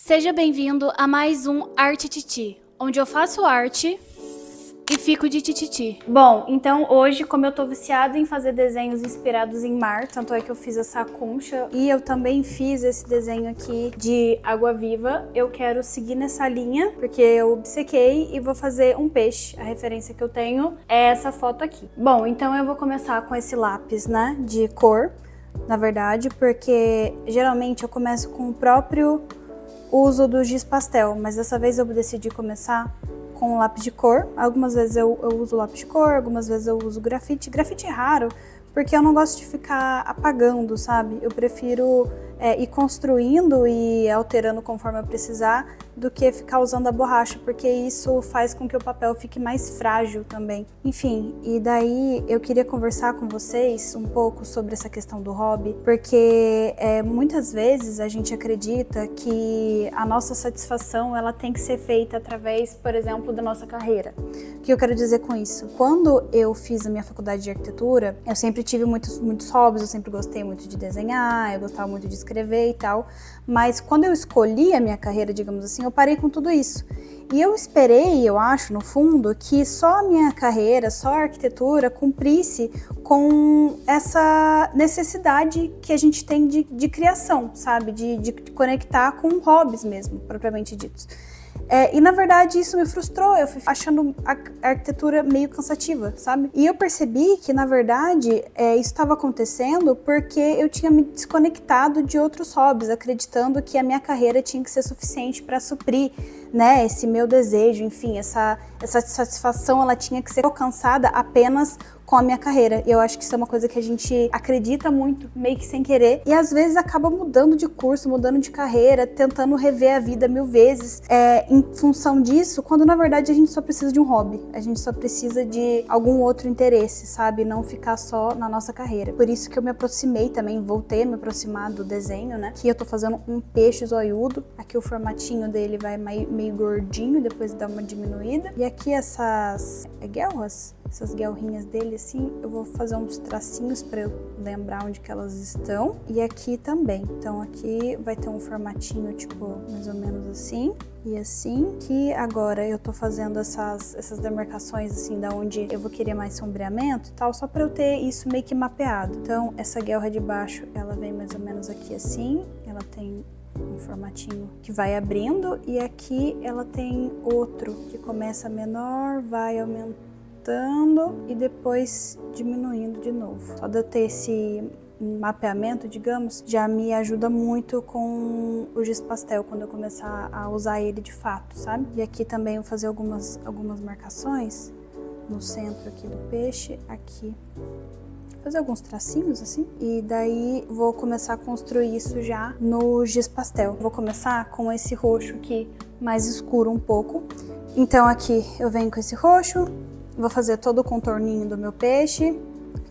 Seja bem-vindo a mais um Arte Titi, onde eu faço arte e fico de tititi. Bom, então hoje, como eu tô viciada em fazer desenhos inspirados em mar, tanto é que eu fiz essa concha e eu também fiz esse desenho aqui de água viva, eu quero seguir nessa linha, porque eu obcequei e vou fazer um peixe. A referência que eu tenho é essa foto aqui. Bom, então eu vou começar com esse lápis, né, de cor, na verdade, porque geralmente eu começo com o próprio uso do giz pastel, mas dessa vez eu decidi começar com lápis de cor. Algumas vezes eu uso lápis de cor, algumas vezes eu uso grafite. Grafite é raro, porque eu não gosto de ficar apagando, sabe? Eu prefiro ir construindo e alterando conforme eu precisar, do que ficar usando a borracha, porque isso faz com que o papel fique mais frágil também. Enfim, e daí eu queria conversar com vocês um pouco sobre essa questão do hobby, porque muitas vezes a gente acredita que a nossa satisfação ela tem que ser feita através, por exemplo, da nossa carreira. O que eu quero dizer com isso? Quando eu fiz a minha faculdade de arquitetura, eu sempre tive muitos hobbies, eu sempre gostei muito de desenhar, eu gostava muito de escrever e tal, mas quando eu escolhi a minha carreira, digamos assim, eu parei com tudo isso. E eu esperei, eu acho, no fundo, que só a minha carreira, só a arquitetura cumprisse com essa necessidade que a gente tem de criação, sabe? De conectar com hobbies mesmo, propriamente ditos. E na verdade isso me frustrou, eu fui achando a arquitetura meio cansativa, sabe? E eu percebi que na verdade isso estava acontecendo porque eu tinha me desconectado de outros hobbies, acreditando que a minha carreira tinha que ser suficiente para suprir, né, esse meu desejo, enfim, essa satisfação ela tinha que ser alcançada apenas com a minha carreira. E eu acho que isso é uma coisa que a gente acredita muito, meio que sem querer, e às vezes acaba mudando de curso, mudando de carreira, tentando rever a vida 1000 vezes em função disso, quando na verdade a gente só precisa de um hobby, a gente só precisa de algum outro interesse, sabe? Não ficar só na nossa carreira. Por isso que eu me aproximei também, voltei a me aproximar do desenho, né? Aqui eu tô fazendo um peixe zoiudo, aqui o formatinho dele vai meio gordinho, depois dá uma diminuída. E aqui essas guelras, essas guelrinhas dele assim, eu vou fazer uns tracinhos para eu lembrar onde que elas estão. E aqui também. Então aqui vai ter um formatinho tipo mais ou menos assim e assim. Que agora eu tô fazendo essas demarcações assim da onde eu vou querer mais sombreamento e tal, só para eu ter isso meio que mapeado. Então essa guelra de baixo, ela vem mais ou menos aqui assim. Ela tem um formatinho que vai abrindo e aqui ela tem outro que começa menor, vai aumentando e depois diminuindo de novo. Só de eu ter esse mapeamento, digamos, já me ajuda muito com o giz pastel quando eu começar a usar ele de fato, sabe? E aqui também eu vou fazer algumas marcações no centro aqui do peixe, aqui. Fazer alguns tracinhos assim, e daí vou começar a construir isso já no giz pastel. Vou começar com esse roxo aqui mais escuro um pouco. Então aqui eu venho com esse roxo, vou fazer todo o contorninho do meu peixe,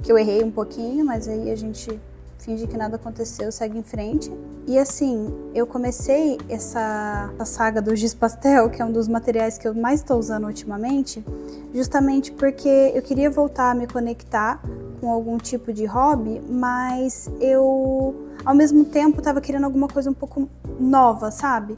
que eu errei um pouquinho, mas aí a gente finge que nada aconteceu, segue em frente. E assim, eu comecei essa saga do giz pastel, que é um dos materiais que eu mais estou usando ultimamente, justamente porque eu queria voltar a me conectar com algum tipo de hobby, mas eu, ao mesmo tempo, estava querendo alguma coisa um pouco nova, sabe?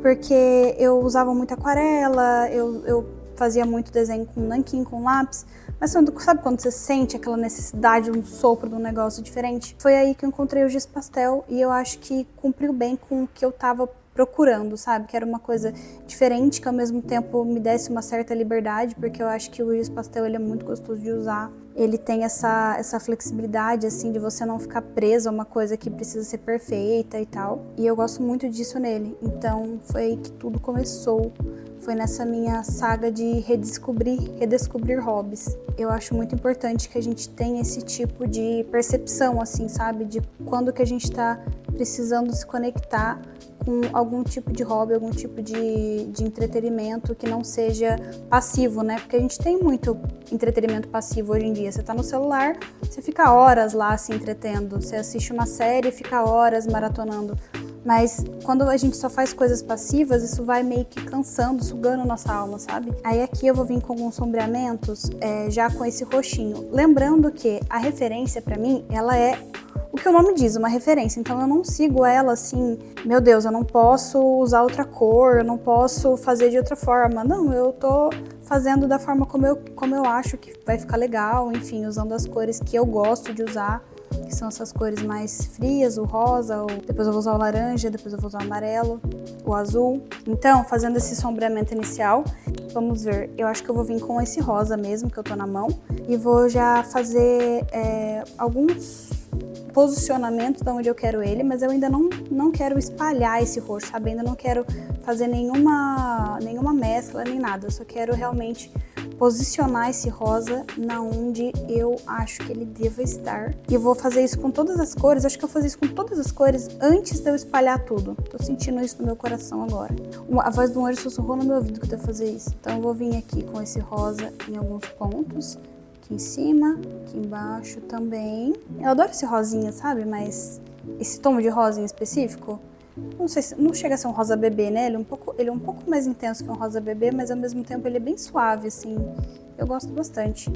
Porque eu usava muita aquarela, eu fazia muito desenho com nanquim, com lápis, mas sabe quando você sente aquela necessidade, um sopro de um negócio diferente? Foi aí que eu encontrei o giz pastel e eu acho que cumpriu bem com o que eu tava procurando, sabe? Que era uma coisa diferente, que ao mesmo tempo me desse uma certa liberdade, porque eu acho que o giz pastel ele é muito gostoso de usar. Ele tem essa flexibilidade, assim, de você não ficar preso a uma coisa que precisa ser perfeita e tal. E eu gosto muito disso nele. Então foi aí que tudo começou. Foi nessa minha saga de redescobrir hobbies. Eu acho muito importante que a gente tenha esse tipo de percepção, assim, sabe? De quando que a gente tá precisando se conectar com algum tipo de hobby, algum tipo de entretenimento que não seja passivo, né? Porque a gente tem muito entretenimento passivo hoje em dia. Você tá no celular, você fica horas lá se entretendo. Você assiste uma série e fica horas maratonando. Mas quando a gente só faz coisas passivas, isso vai meio que cansando, sugando nossa alma, sabe? Aí aqui eu vou vir com alguns sombreamentos já com esse roxinho. Lembrando que a referência pra mim, ela é o que o nome diz, uma referência. Então eu não sigo ela assim, meu Deus, eu não posso usar outra cor, eu não posso fazer de outra forma. Não, eu tô fazendo da forma como eu acho que vai ficar legal, enfim, usando as cores que eu gosto de usar, que são essas cores mais frias, o rosa, depois eu vou usar o laranja, depois eu vou usar o amarelo, o azul. Então, fazendo esse sombreamento inicial, vamos ver, eu acho que eu vou vir com esse rosa mesmo, que eu tô na mão, e vou já fazer alguns posicionamentos de onde eu quero ele, mas eu ainda não quero espalhar esse roxo, sabe? Ainda não quero fazer nenhuma mescla, nem nada, eu só quero realmente posicionar esse rosa na onde eu acho que ele deva estar. E eu vou fazer isso com todas as cores, acho que eu vou fazer isso com todas as cores antes de eu espalhar tudo. Tô sentindo isso no meu coração agora. A voz do anjo sussurrou no meu ouvido que eu devo fazer isso. Então eu vou vir aqui com esse rosa em alguns pontos. Aqui em cima, aqui embaixo também. Eu adoro esse rosinha, sabe? Mas esse tom de rosa em específico, não sei se não chega a ser um rosa bebê, né? Ele é um pouco mais intenso que um rosa bebê, mas ao mesmo tempo ele é bem suave, assim. Eu gosto bastante.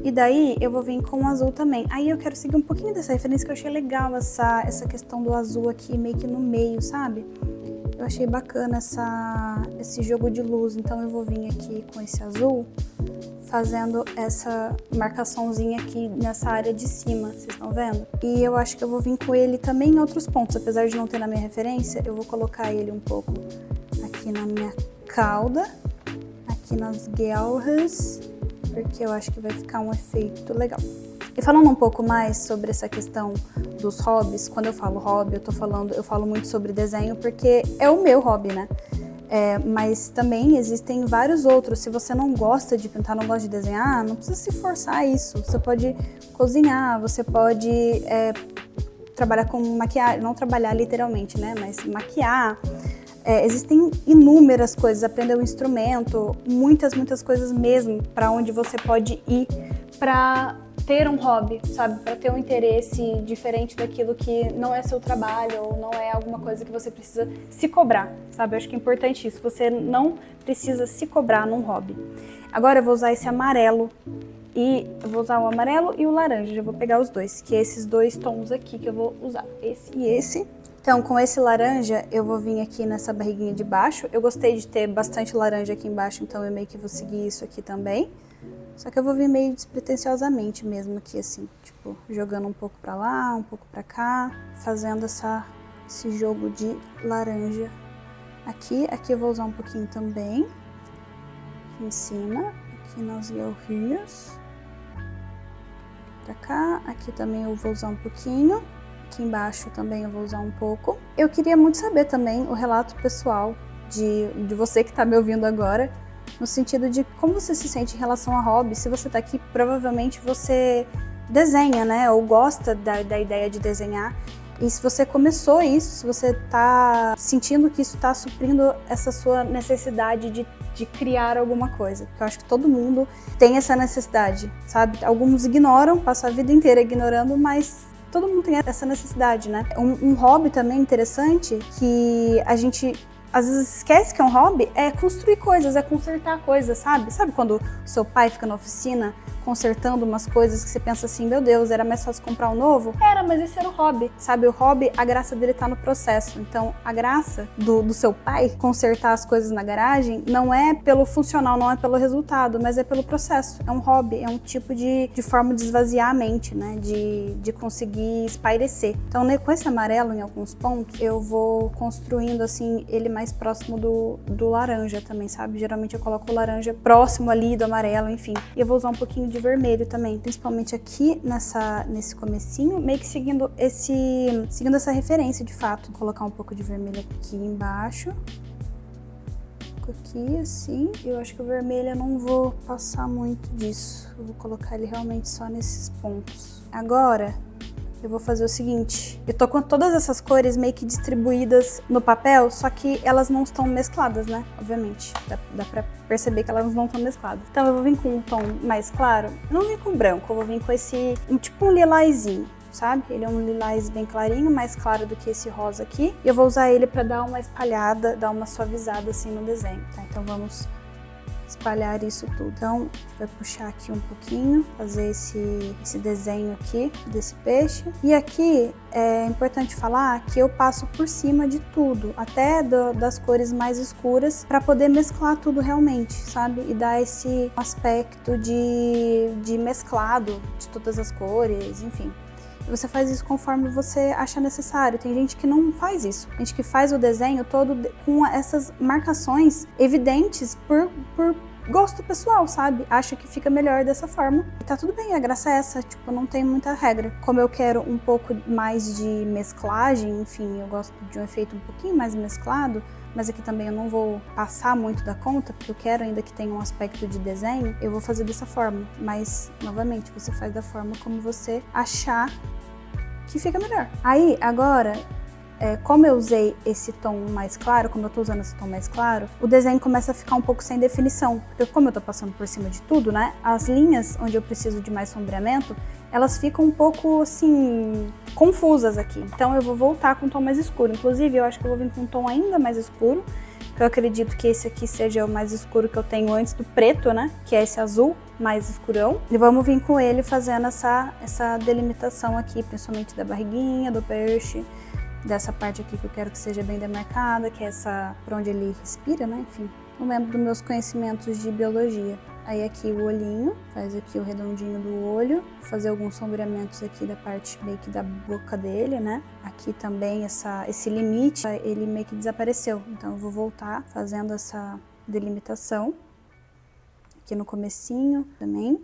E daí eu vou vir com o azul também. Aí eu quero seguir um pouquinho dessa referência, que eu achei legal essa questão do azul aqui meio que no meio, sabe? Eu achei bacana esse jogo de luz. Então eu vou vir aqui com esse azul, fazendo essa marcaçãozinha aqui nessa área de cima, vocês estão vendo? E eu acho que eu vou vir com ele também em outros pontos, apesar de não ter na minha referência, eu vou colocar ele um pouco aqui na minha cauda, aqui nas guelras, porque eu acho que vai ficar um efeito legal. E falando um pouco mais sobre essa questão dos hobbies, quando eu falo hobby, eu falo muito sobre desenho porque é o meu hobby, né? Mas também existem vários outros. Se você não gosta de pintar, não gosta de desenhar, não precisa se forçar a isso. Você pode cozinhar, você pode trabalhar com maquiagem, não trabalhar literalmente, né? Mas maquiar. Existem inúmeras coisas, aprender um instrumento, muitas coisas mesmo para onde você pode ir para ter um hobby, sabe? Para ter um interesse diferente daquilo que não é seu trabalho ou não é alguma coisa que você precisa se cobrar, sabe? Eu acho que é importante isso, você não precisa se cobrar num hobby. Agora eu vou usar esse amarelo e eu vou usar o amarelo e o laranja, já vou pegar os dois, que é esses dois tons aqui que eu vou usar, esse e esse. Então, com esse laranja, eu vou vir aqui nessa barriguinha de baixo. Eu gostei de ter bastante laranja aqui embaixo, então eu meio que vou seguir isso aqui também. Só que eu vou vir meio despretensiosamente mesmo aqui, assim, tipo, jogando um pouco pra lá, um pouco pra cá, fazendo esse jogo de laranja aqui. Aqui eu vou usar um pouquinho também, aqui em cima, aqui nas guelrinhas, pra cá. Aqui também eu vou usar um pouquinho, aqui embaixo também eu vou usar um pouco. Eu queria muito saber também o relato pessoal de você que tá me ouvindo agora, no sentido de como você se sente em relação a hobby. Se você tá aqui, provavelmente você desenha, né? Ou gosta da ideia de desenhar. E se você começou isso, se você tá sentindo que isso tá suprindo essa sua necessidade de criar alguma coisa. Porque eu acho que todo mundo tem essa necessidade, sabe? Alguns ignoram, passam a vida inteira ignorando, mas todo mundo tem essa necessidade, né? Um hobby também interessante que a gente às vezes esquece que é um hobby, é construir coisas, é consertar coisas, sabe? Sabe quando o seu pai fica na oficina consertando umas coisas que você pensa assim, meu Deus, era mais fácil comprar um novo? Era, mas esse era o hobby, sabe? O hobby, a graça dele tá no processo. Então, a graça do seu pai consertar as coisas na garagem não é pelo funcional, não é pelo resultado, mas é pelo processo. É um hobby, é um tipo de forma de esvaziar a mente, né? De conseguir espairecer. Então, né, com esse amarelo em alguns pontos, eu vou construindo, assim, ele mais próximo do laranja também, sabe? Geralmente eu coloco o laranja próximo ali do amarelo, enfim. E eu vou usar um pouquinho de vermelho também, principalmente aqui nesse comecinho, meio que seguindo essa referência de fato. Vou colocar um pouco de vermelho aqui embaixo, aqui assim. Eu acho que o vermelho eu não vou passar muito disso, eu vou colocar ele realmente só nesses pontos. Agora eu vou fazer o seguinte, eu tô com todas essas cores meio que distribuídas no papel, só que elas não estão mescladas, né? Obviamente, dá pra perceber que elas não estão mescladas. Então eu vou vir com um tom mais claro, eu não vim com branco, eu vou vir com esse, tipo um lilazinho, sabe? Ele é um lilás bem clarinho, mais claro do que esse rosa aqui. E eu vou usar ele pra dar uma espalhada, dar uma suavizada assim no desenho, tá? Então vamos espalhar isso tudo. Então, a gente vai puxar aqui um pouquinho, fazer esse desenho aqui desse peixe. E aqui é importante falar que eu passo por cima de tudo, até das cores mais escuras, para poder mesclar tudo realmente, sabe? E dar esse aspecto de mesclado de todas as cores, enfim. Você faz isso conforme você acha necessário. Tem gente que não faz isso. Tem gente que faz o desenho todo com essas marcações evidentes por gosto pessoal, sabe? Acha que fica melhor dessa forma. E tá tudo bem, a graça é essa. Tipo, não tem muita regra. Como eu quero um pouco mais de mesclagem, enfim, eu gosto de um efeito um pouquinho mais mesclado, mas aqui também eu não vou passar muito da conta, porque eu quero ainda que tenha um aspecto de desenho, eu vou fazer dessa forma. Mas, novamente, você faz da forma como você achar que fica melhor. Aí, agora, como eu usei esse tom mais claro, como eu tô usando esse tom mais claro, o desenho começa a ficar um pouco sem definição. Porque como eu tô passando por cima de tudo, né, as linhas onde eu preciso de mais sombreamento, elas ficam um pouco, assim, confusas aqui. Então eu vou voltar com um tom mais escuro. Inclusive, eu acho que eu vou vir com um tom ainda mais escuro, que eu acredito que esse aqui seja o mais escuro que eu tenho antes do preto, né, que é esse azul mais escurão. E vamos vir com ele fazendo essa delimitação aqui, principalmente da barriguinha, do peixe, dessa parte aqui que eu quero que seja bem demarcada, que é essa, por onde ele respira, né, enfim. Não lembro dos meus conhecimentos de biologia. Aí aqui o olhinho, faz aqui o redondinho do olho, fazer alguns sombreamentos aqui da parte meio que da boca dele, né? Aqui também esse limite, ele meio que desapareceu, então eu vou voltar fazendo essa delimitação. Aqui no comecinho também.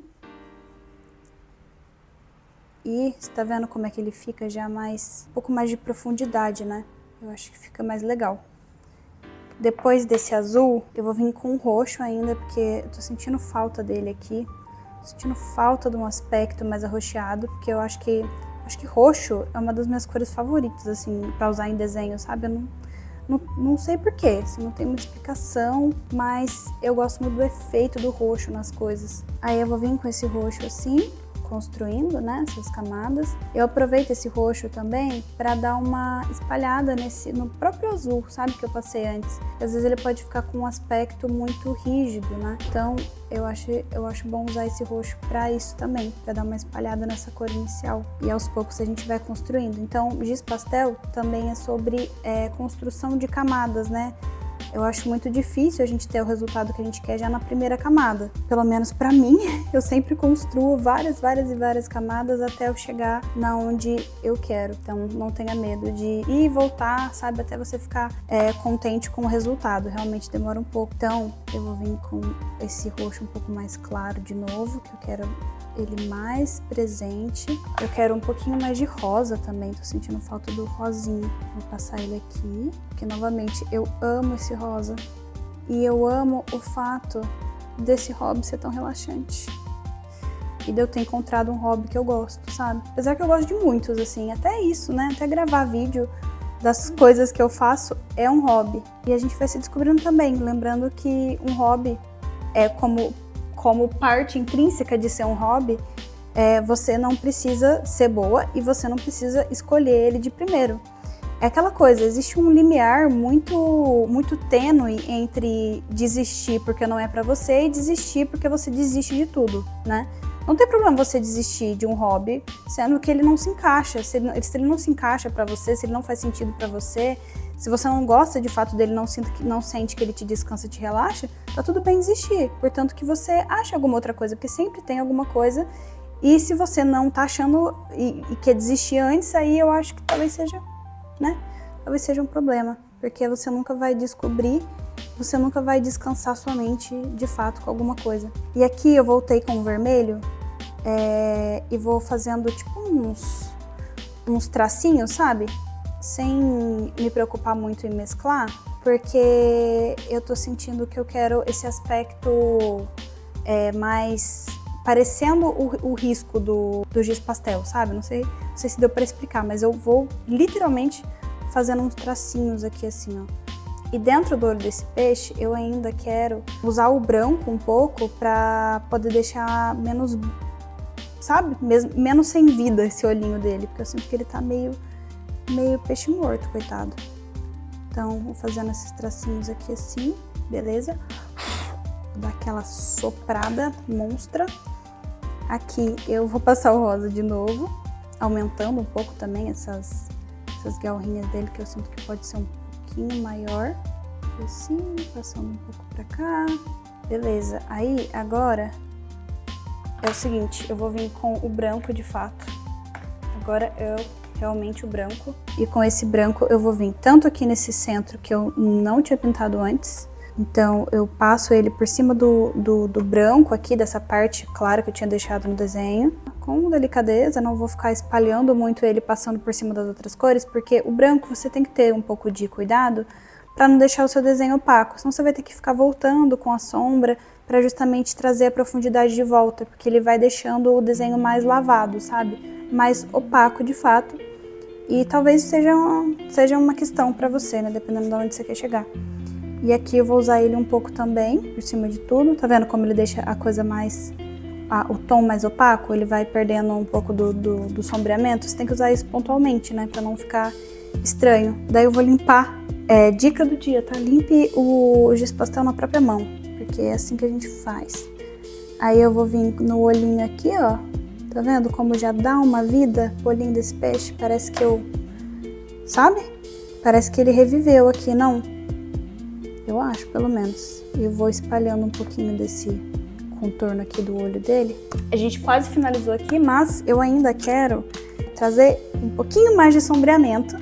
E você tá vendo como é que ele fica já mais, um pouco mais de profundidade, né? Eu acho que fica mais legal. Depois desse azul, eu vou vir com o roxo ainda, porque eu tô sentindo falta dele aqui. Sentindo falta de um aspecto mais arroxeado, porque eu acho que roxo é uma das minhas cores favoritas, assim, pra usar em desenho, sabe? Eu não sei porquê, assim, não tem muita explicação, mas eu gosto muito do efeito do roxo nas coisas. Aí eu vou vir com esse roxo assim, construindo, né, essas camadas. Eu aproveito esse roxo também para dar uma espalhada no próprio azul, sabe, que eu passei antes. Às vezes ele pode ficar com um aspecto muito rígido, né? Então eu acho bom usar esse roxo para isso também, para dar uma espalhada nessa cor inicial. E aos poucos a gente vai construindo. Então, giz pastel também é sobre construção de camadas, né? Eu acho muito difícil a gente ter o resultado que a gente quer já na primeira camada. Pelo menos pra mim, eu sempre construo várias camadas até eu chegar na onde eu quero. Então não tenha medo de ir e voltar, sabe? Até você ficar contente com o resultado. Realmente demora um pouco. Então eu vou vir com esse roxo um pouco mais claro de novo, que eu quero ele mais presente. Eu quero um pouquinho mais de rosa também, tô sentindo falta do rosinho. Vou passar ele aqui, porque novamente eu amo esse rosa. E eu amo o fato desse hobby ser tão relaxante. E de eu ter encontrado um hobby que eu gosto, sabe? Apesar que eu gosto de muitos, assim, até isso, né? Até gravar vídeo das coisas que eu faço é um hobby. E a gente vai se descobrindo também, lembrando que um hobby é como parte intrínseca de ser um hobby, você não precisa ser boa e você não precisa escolher ele de primeiro. É aquela coisa, existe um limiar muito tênue entre desistir porque não é pra você e desistir porque você desiste de tudo, né? Não tem problema você desistir de um hobby, sendo que ele não se encaixa. Se ele não se encaixa pra você, se ele não faz sentido pra você, se você não gosta de fato dele, não sente que ele te descansa, te relaxa, tá tudo bem desistir. Portanto, que você ache alguma outra coisa, porque sempre tem alguma coisa. E se você não tá achando e quer desistir antes, aí eu acho que talvez seja, né? Talvez seja um problema, porque você nunca vai descobrir, você nunca vai descansar sua mente de fato com alguma coisa. E aqui eu voltei com o vermelho e vou fazendo tipo uns tracinhos, sabe? Sem me preocupar muito em mesclar, porque eu tô sentindo que eu quero esse aspecto mais parecendo o risco do giz pastel, sabe? Não sei se deu pra explicar, mas eu vou literalmente fazendo uns tracinhos aqui assim, ó. E dentro do olho desse peixe, eu ainda quero usar o branco um pouco pra poder deixar menos, sabe? Menos sem vida esse olhinho dele, porque eu sinto que ele tá meio peixe morto, coitado. Então, vou fazendo esses tracinhos aqui assim, beleza? dar aquela soprada monstra. Aqui eu vou passar o rosa de novo, aumentando um pouco também essas galrinhas dele, que eu sinto que pode ser um pouquinho maior. Assim, passando um pouco pra cá. Beleza, aí agora é o seguinte, eu vou vir com o branco de fato. Agora é realmente o branco. E com esse branco eu vou vir tanto aqui nesse centro que eu não tinha pintado antes. Então eu passo ele por cima do branco aqui, dessa parte clara que eu tinha deixado no desenho. Com delicadeza, não vou ficar espalhando muito ele passando por cima das outras cores, porque o branco você tem que ter um pouco de cuidado para não deixar o seu desenho opaco. Senão você vai ter que ficar voltando com a sombra para justamente trazer a profundidade de volta, porque ele vai deixando o desenho mais lavado, sabe? Mais opaco de fato. E talvez seja uma questão para você, né? Dependendo de onde você quer chegar. E aqui eu vou usar ele um pouco também, por cima de tudo. Tá vendo como ele deixa a coisa mais... o tom mais opaco? Ele vai perdendo um pouco do sombreamento. Você tem que usar isso pontualmente, né? Pra não ficar estranho. Daí eu vou limpar. Dica do dia, tá? Limpe o giz pastel na própria mão, porque é assim que a gente faz. Aí eu vou vir no olhinho aqui, ó. Tá vendo como já dá uma vida o olhinho desse peixe? Parece que sabe? Parece que ele reviveu aqui, não? Eu acho, pelo menos. Eu vou espalhando um pouquinho desse contorno aqui do olho dele. A gente quase finalizou aqui, mas eu ainda quero trazer um pouquinho mais de sombreamento.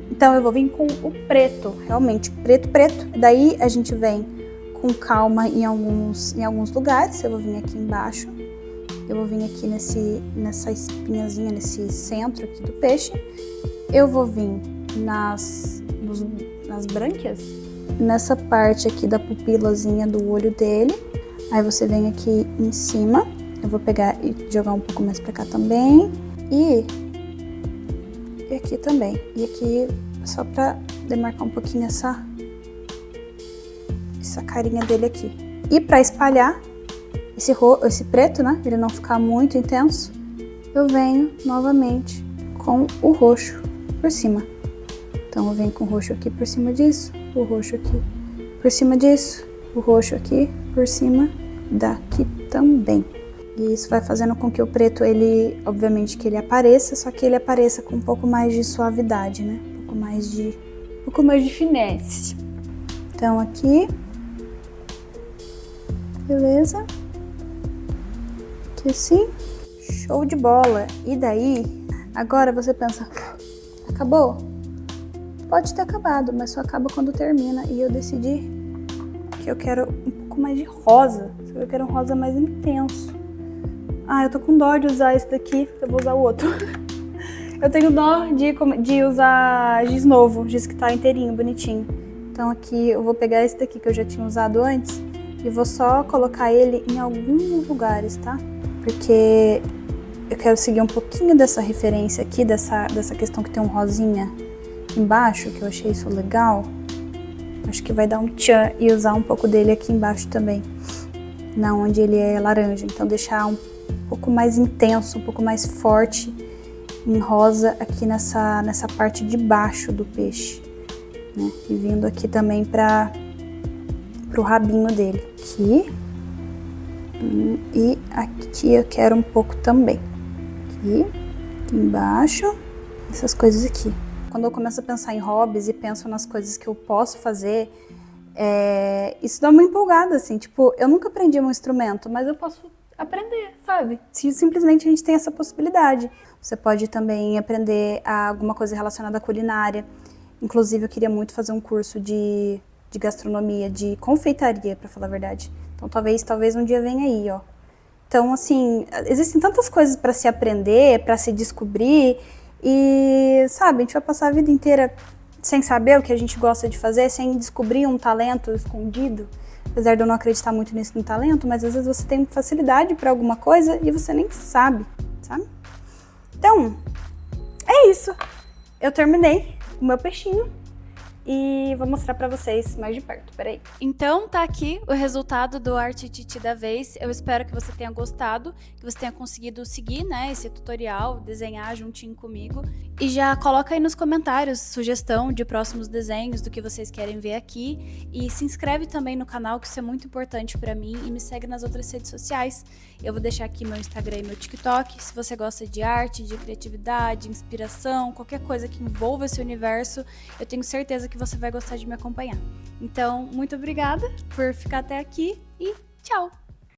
Então eu vou vir com o preto, realmente preto. Daí a gente vem com calma em alguns lugares. Eu vou vir aqui embaixo. Eu vou vir aqui nessa espinhazinha, nesse centro aqui do peixe. Eu vou vir nas brânquias, nessa parte aqui da pupilazinha do olho dele. Aí você vem aqui em cima. Eu vou pegar e jogar um pouco mais pra cá também. E aqui também. E aqui só pra demarcar um pouquinho essa carinha dele aqui. E pra espalhar esse preto, né? Ele não ficar muito intenso, eu venho novamente com o roxo por cima. Então eu venho com o roxo aqui por cima disso, o roxo aqui por cima disso, o roxo aqui por cima daqui também. E isso vai fazendo com que o preto, ele, obviamente que ele apareça, só que ele apareça com um pouco mais de suavidade, né? Um pouco mais de finesse. Então aqui, beleza? Aqui assim, show de bola. E daí, agora você pensa, acabou? Pode ter acabado, mas só acaba quando termina. E eu decidi que eu quero um pouco mais de rosa. Eu quero um rosa mais intenso. Eu tô com dó de usar esse daqui, eu vou usar o outro. Eu tenho dó de usar giz novo, giz que tá inteirinho, bonitinho. Então aqui eu vou pegar esse daqui que eu já tinha usado antes e vou só colocar ele em alguns lugares, tá? Porque eu quero seguir um pouquinho dessa referência aqui, dessa questão que tem um rosinha embaixo, que eu achei isso legal. Acho que vai dar um tchan e usar um pouco dele aqui embaixo também, na onde ele é laranja. Então deixar um pouco mais intenso, um pouco mais forte em rosa aqui nessa parte de baixo do peixe, né? E vindo aqui também pro rabinho dele. Aqui. E aqui eu quero um pouco também. Aqui embaixo. Essas coisas aqui. Quando eu começo a pensar em hobbies e penso nas coisas que eu posso fazer, isso dá uma empolgada, assim. Tipo, eu nunca aprendi um instrumento, mas eu posso aprender, sabe? Se simplesmente a gente tem essa possibilidade. Você pode também aprender alguma coisa relacionada à culinária. Inclusive, eu queria muito fazer um curso de gastronomia, de confeitaria, pra falar a verdade. Então, talvez um dia venha aí, ó. Então, assim, existem tantas coisas pra se aprender, pra se descobrir. E, sabe, a gente vai passar a vida inteira sem saber o que a gente gosta de fazer, sem descobrir um talento escondido. Apesar de eu não acreditar muito nisso no talento, mas às vezes você tem facilidade pra alguma coisa e você nem sabe, sabe? Então, é isso. Eu terminei o meu peixinho. e vou mostrar pra vocês mais de perto, peraí. Então tá aqui o resultado do Arte Titi da vez. Eu espero que você tenha gostado, que você tenha conseguido seguir, né, esse tutorial, desenhar juntinho comigo. E já coloca aí nos comentários sugestão de próximos desenhos, do que vocês querem ver aqui. E se inscreve também no canal, que isso é muito importante pra mim, e me segue nas outras redes sociais. Eu vou deixar aqui meu Instagram e meu TikTok. Se você gosta de arte, de criatividade, inspiração, qualquer coisa que envolva esse universo, eu tenho certeza que você vai gostar de me acompanhar. Então, muito obrigada por ficar até aqui e tchau!